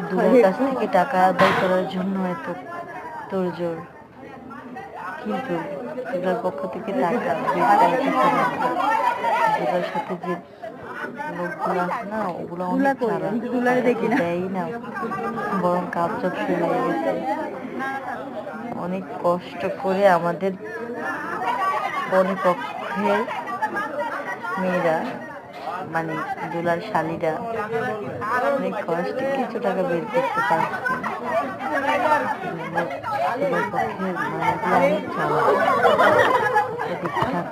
দুলার কাছ থেকে টাকা আদায় করার জন্য এত তোড়জোড়, কিন্তু দুলার পক্ষ থেকে টাকা বের করাতেছে না। দুলার সাথে যে লোকগুলো আছে না, ওগুলো অনেক খারাপ, দেয় না, বরং কাপচাপ শুরু হয়ে গেছে। অনেক কষ্ট করে আমাদের পক্ষের মেয়েরা, মানে দুলার শালীরা অনেক কষ্টে কিছু টাকা বের করতে পারছে। দুলার পক্ষের মানুষগুলো অনেক চালাক, ঠিকঠাক